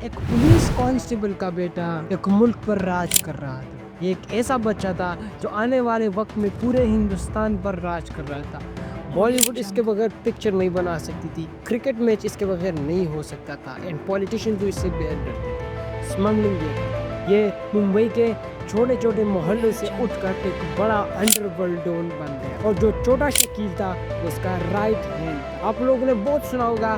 ایک police constable کا بیٹا ایک ملک پر راج کر رہا تھا. یہ ایک ایسا بچہ تھا جو آنے والے وقت میں پورے ہندوستان پر راج کر رہا تھا. بالی ووڈ اس کے بغیر پکچر نہیں بنا سکتی تھی, کرکٹ میچ اس کے بغیر نہیں ہو سکتا تھا, اینڈ پولیٹیشین جو اس سے بے حد ڈرتے تھے. اسمگلنگ یہ ممبئی کے چھوٹے چھوٹے محلوں سے اٹھ کر ایک بڑا انڈر ورلڈ ڈون بن گیا, اور جو چھوٹا شکیل تھا اس کا رائٹ ہینڈ. آپ لوگوں نے بہت سنا ہوگا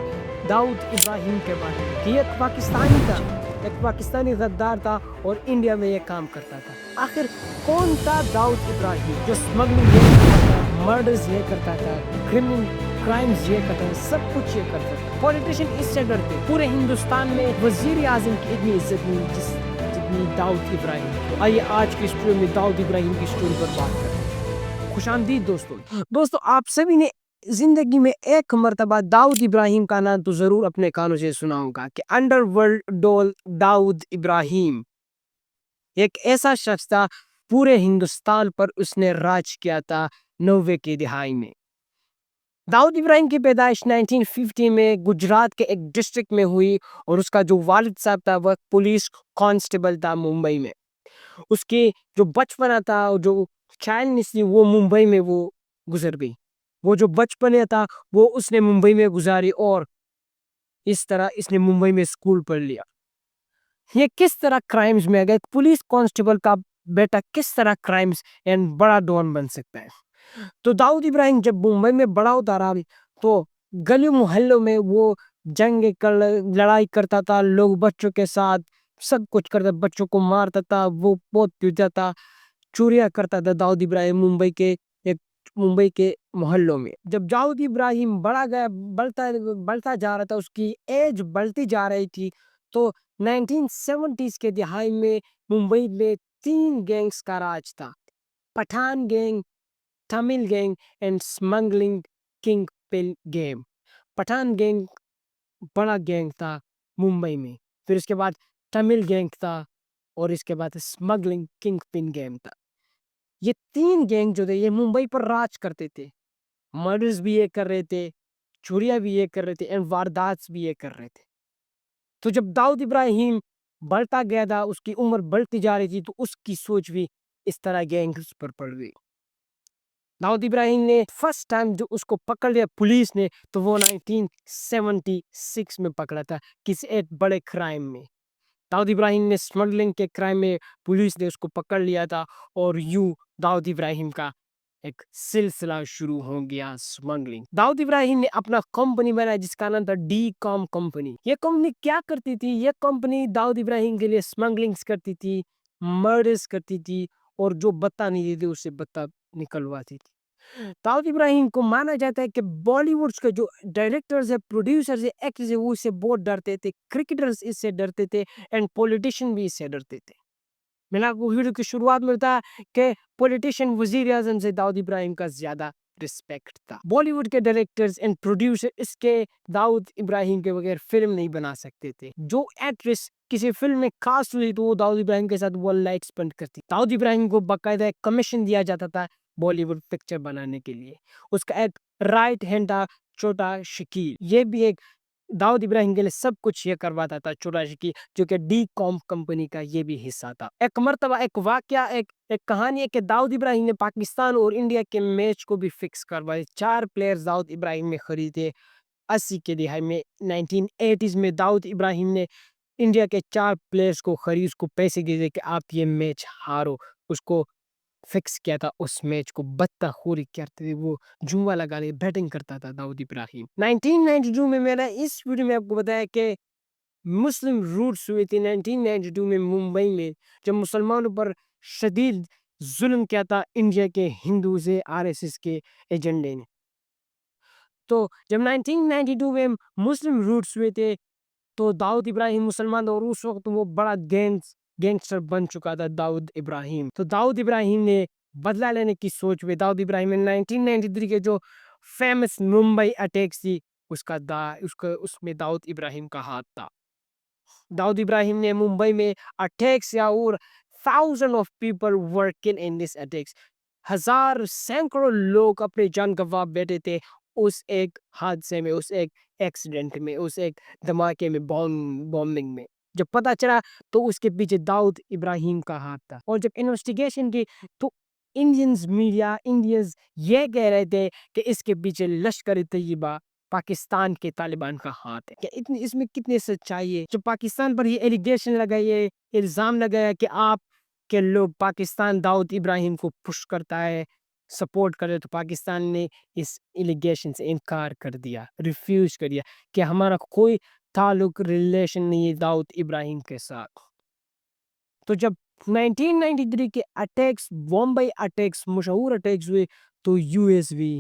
داؤد ابراہیم کے بارے میں کہ ایک پاکستانی تھا, ایک پاکستانی غدار تھا اور انڈیا میں یہ کام کرتا تھا. آخر کون تھا داؤد ابراہیم جو اسمگلنگ یہ کرتا تھا, مرڈرز یہ کرتا تھا, کرائمز یہ کرتا تھا, سب کچھ یہ کرتا تھا. پولیٹیشین اس سے ڈرتے, پورے ہندوستان میں وزیر اعظم کی اتنی عزت نہیں جتنی داؤد ابراہیم. آئیے آج کی اسٹوری میں داؤد ابراہیم کی اسٹوری پر بات کریں. خوش آمدید دوستو, آپ سبھی نے زندگی میں ایک مرتبہ داؤد ابراہیم کا نام تو ضرور اپنے کانوں سے سنا ہوگا کہ انڈر ورلڈ ڈون داؤد ابراہیم ایک ایسا شخص تھا, پورے ہندوستان پر اس نے راج کیا تھا 90 کی دہائی میں. داؤد ابراہیم کی پیدائش 1950 میں گجرات کے ایک ڈسٹرکٹ میں ہوئی, اور اس کا جو والد صاحب تھا وہ پولیس کانسٹیبل تھا ممبئی میں. اس کی جو بچپنا تھا, جو چائلڈنس تھی, وہ ممبئی میں وہ گزر گئی. وہ جو بچپن تھا وہ اس نے ممبئی میں گزاری, اور اس طرح اس نے ممبئی میں اسکول پڑھ لیا. یہ کس طرح کرائمز میں گیا, پولیس کانسٹیبل کا بیٹا کس طرح کرائمز اینڈ بڑا ڈون بن سکتا ہے. تو داؤد ابراہیم جب ممبئی میں بڑا ہوتا رہا تو گلیوں محلوں میں وہ لڑائی کرتا تھا, لوگ بچوں کے ساتھ سب کچھ کرتا, بچوں کو مارتا تھا, وہ بہت پیٹتا تھا, چوریاں کرتا تھا داؤد ابراہیم ممبئی کے محلوں میں. جب داؤد ابراہیم بڑا گیا, بڑھتا جا رہا تھا, اس کی ایج بڑھتی جا رہی تھی, تو 1970s کے دہائی میں ممبئی میں 3 گینگز کا راج تھا, Pathan gang, Tamil gang and smuggling kingpin gang. Pathan gang بڑا گینگ تھا ممبئی میں, پھر اس کے بعد تمل گینگ تھا, اور اس کے بعد اسمگلنگ کنگ پن گینگ تھا. یہ 3 گینگ جو تھے یہ ممبئی پر راج کرتے تھے, مرڈرز بھی یہ کر رہے تھے, چوریاں بھی یہ کر رہے تھے, اینڈ واردات بھی یہ کر رہے تھے. تو جب داؤد ابراہیم بڑھتا گیا تھا, اس کی عمر بڑھتی جا رہی تھی, تو اس کی سوچ بھی اس طرح گینگز پر پڑ گئی. داؤد ابراہیم نے فرسٹ ٹائم جو اس کو پکڑ لیا پولیس نے, تو وہ 1976 میں پکڑا تھا کسی ایک بڑے کرائم میں. داؤد ابراہیم نے اسمگلنگ کے کرائم میں پولیس نے اس کو پکڑ لیا تھا, اور یوں داؤد ابراہیم کا ایک سلسلہ شروع ہو گیا اسمگلنگ. داؤد ابراہیم نے اپنا کمپنی بنایا جس کا نام تھا ڈی کام کمپنی. یہ کمپنی کیا کرتی تھی, یہ کمپنی داؤد ابراہیم کے لیے اسمگلنگ کرتی تھی, مرڈرز کرتی تھی, اور جو بتا نہیں دیتے اسے بتا نکلواتی تھی. داؤد ابراہیم کو مانا جاتا ہے کہ بالی ووڈ کے جو ڈائریکٹرز ہیں, پروڈیوسرز ہیں, ایکٹرز ہیں, وہ اس سے بہت ڈرتے تھے, کرکٹرز اس سے ڈرتے تھے, اینڈ پولیٹیشین بھی اس سے ڈرتے تھے. میں نے آپ کو ویڈیو کی شروعات میں بتایا کہ پولیٹیشین وزیر اعظم سے داؤد ابراہیم کا زیادہ رسپیکٹ تھا. بالی ووڈ کے ڈائریکٹرز اینڈ پروڈیوسر اس کے داؤد ابراہیم کے بغیر فلم نہیں بنا سکتے تھے. جو ایکٹریس کسی فلم میں کاسٹ ہوئی تو وہ داؤد ابراہیم کے ساتھ وہ لائٹ اسپینڈ کرتی. داؤد ابراہیم کو باقاعدہ ایک کمیشن دیا جاتا تھا بالی ووڈ پکچر بنانے کے لیے. اس کا ایک رائٹ ہینڈ تھا چھوٹا شکیل, یہ بھی ایک داؤد ابراہیم کے لیے سب کچھ یہ کرواتا تھا چھوٹا شکیل, جو کہ ڈی کام کمپنی کا یہ بھی حصہ تھا. ایک مرتبہ ایک واقعہ ایک کہانی ہے کہ داؤد ابراہیم نے پاکستان اور انڈیا کے میچ کو بھی فکس کروائے. 4 پلیئرز داؤد ابراہیم نے خریدے 80 کے دہائی میں. 1980s میں داؤد ابراہیم نے انڈیا کے 4 پلیئرز کو خرید, اس کو پیسے دے دے کہ آپ یہ میچ ہارو. اس کو فکس کیا تھا, اس میچ کو بتہ خوری کرتے تھے, وہ جوا لگانے بیٹنگ کرتا تھا داؤد ابراہیم. 1992 میں میں نے اس ویڈیو میں آپ کو بتایا کہ مسلم روٹس ہوئی تھی 1992 میں ممبئی میں, جب مسلمانوں پر شدید ظلم کیا تھا انڈیا کے ہندو سے RSS کے ایجنڈے نے. تو جب 1992 میں مسلم روٹس ہوئے تھے تو داؤد ابراہیم مسلمان تھا, اور اس وقت وہ بڑا گینگسٹر بن چکا تھا داؤد ابراہیم. تو داؤد ابراہیم نے بدلہ لینے کی سوچ میں داؤد ابراہیم نے 1993 کے جو فیمس ممبئی اٹیکس تھی اس میں داؤد ابراہیم کا ہاتھ تھا. داؤد ابراہیم نے ممبئی میں اٹیکس یا اور thousands of people were killed in this attacks. سینکڑوں لوگ اپنے جان گنوا بیٹھے تھے اس ایک حادثے میں, اس ایک ایکسیڈنٹ میں, اس ایک دھماکے میں, بومبنگ میں. جب پتہ چلا تو اس کے پیچھے داؤد ابراہیم کا ہاتھ تھا، اور جب انویسٹیگیشن کی تو انڈینز میڈیا انڈینز یہ کہہ رہے تھے کہ اس کے پیچھے لشکر طیبہ پاکستان کے طالبان کا ہاتھ ہے۔ کہ اس میں کتنی سچائی ہے؟ جو پاکستان پر یہ ایلیگیشن لگائی ہے، الزام لگایا کہ آپ کے لوگ پاکستان داؤد ابراہیم کو پش کرتا ہے، سپورٹ کرے، تو پاکستان نے اس ایلیگیشن سے انکار کر دیا، ریفیوز کر دیا کہ ہمارا کوئی تعلق ریلیشن نہیں ہے داؤد ابراہیم کے ساتھ۔ تو جب 1993 کے اٹیکس، بمبئی اٹیکس، مشہور اٹیکس ہوئے، تو یو ایس بھی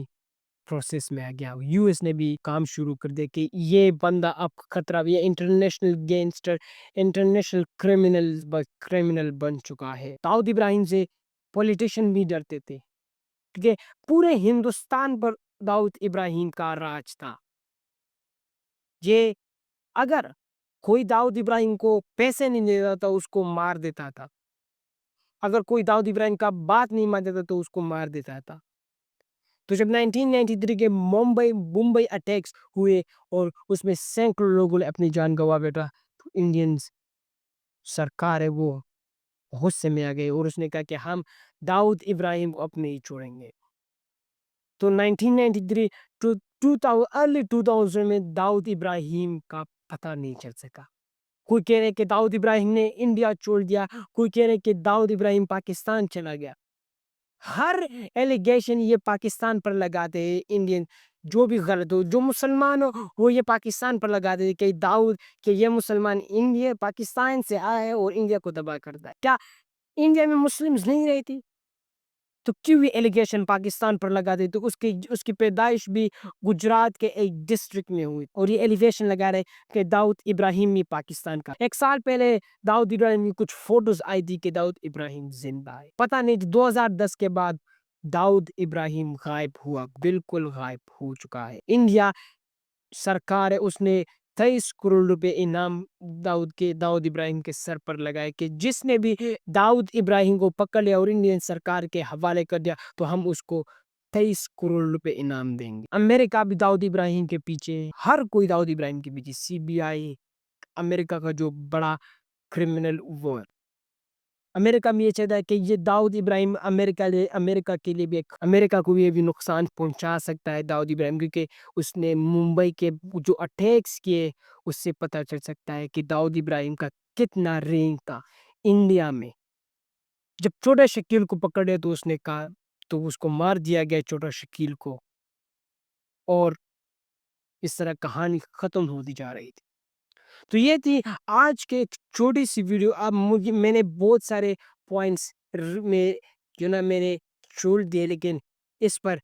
پروسیس میں آ گیا، یو ایس نے بھی کام شروع کر دیا کہ یہ بندہ اب خطرہ، یہ انٹرنیشنل گینگسٹر، انٹرنیشنل کرمنل بن چکا ہے۔ داؤد ابراہیم سے پولیٹیشین بھی ڈرتے تھے کیونکہ پورے ہندوستان پر داؤد ابراہیم کا راج تھا۔ یہ اگر کوئی داؤد ابراہیم کو پیسے نہیں دیتا تھا اس کو مار دیتا تھا، اگر کوئی داؤد ابراہیم کا بات نہیں مانتا تھا تو اس کو مار دیتا تھا۔ تو جب 1993 کے ممبئی اٹیکس ہوئے اور اس میں سینکڑوں لوگوں نے اپنی جان گوا بیٹھا، تو انڈینز سرکار ہے وہ غصے میں آ گئی اور اس نے کہا کہ ہم داؤد ابراہیم کو اپنے ہی چھوڑیں گے۔ تو 1993 ارلی 2000 میں داؤد ابراہیم کا پتہ نہیں چل سکا۔ کوئی کہہ رہے کہ داؤد ابراہیم نے انڈیا چھوڑ دیا، کوئی کہہ رہے کہ داؤد ابراہیم پاکستان چلا گیا۔ ہر ایلیگیشن یہ پاکستان پر لگاتے ہیں انڈین، جو بھی غلط ہو، جو مسلمان ہو وہ یہ پاکستان پر لگاتے ہیں کہ داؤد، کہ یہ مسلمان انڈیا پاکستان سے آئے ہے اور انڈیا کو تباہ کرتا ہے۔ کیا انڈیا میں مسلمز نہیں رہتی؟ تو کیوں یہ ایلیگیشن پاکستان پر لگاتے؟ تو اس کی پیدائش بھی گجرات کے ایک ڈسٹرکٹ میں ہوئی، اور یہ ایلیگیشن لگا رہے کہ داؤد ابراہیم ہی پاکستان کا۔ ایک سال پہلے داؤد ابراہیم کی کچھ فوٹوز آئی تھی کہ داؤد ابراہیم زندہ ہے۔ پتہ نہیں 2010 کے بعد داؤد ابراہیم غائب ہوا، بالکل غائب ہو چکا ہے۔ انڈیا سرکار ہے، اس نے 23 کروڑ روپے انعام داؤد ابراہیم کے سر پر لگائے کہ جس نے بھی داؤد ابراہیم کو پکڑ لیا اور انڈین سرکار کے حوالے کر دیا تو ہم اس کو 23 کروڑ روپے انعام دیں گے۔ امریکہ بھی داؤد ابراہیم کے پیچھے، ہر کوئی داؤد ابراہیم کے پیچھے، سی بی آئی، امریکہ کا جو بڑا کرمنل وہ ہے۔ امریکہ میں یہ چاہتا ہے کہ یہ داؤد ابراہیم امریکہ کے لیے بھی امریکہ کو یہ بھی نقصان پہنچا سکتا ہے داؤد ابراہیم، کیونکہ اس نے ممبئی کے جو اٹیکس کیے اس سے پتہ چل سکتا ہے کہ داؤد ابراہیم کا کتنا رینک تھا انڈیا میں۔ جب چھوٹا شکیل کو پکڑے تو اس نے کہا، تو اس کو مار دیا گیا چھوٹا شکیل کو، اور اس طرح کہانی ختم ہوتی جا رہی تھی۔ تو یہ تھی آج کے ایک چھوٹی سی ویڈیو۔ اب میں نے بہت سارے پوائنٹس میں میں نے چھوڑ دیے، لیکن اس پر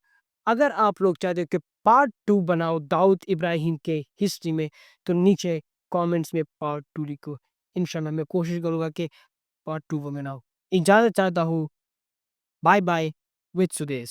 اگر آپ لوگ چاہتے ہو کہ پارٹ 2 بناؤ داؤد ابراہیم کے ہسٹری میں، تو نیچے کامنٹس میں پارٹ 2 لکھو۔ انشاءاللہ میں کوشش کروں گا کہ پارٹ 2 بناؤ۔ اجازت چاہتا ہوں، بائے بائے وتھ سدیش۔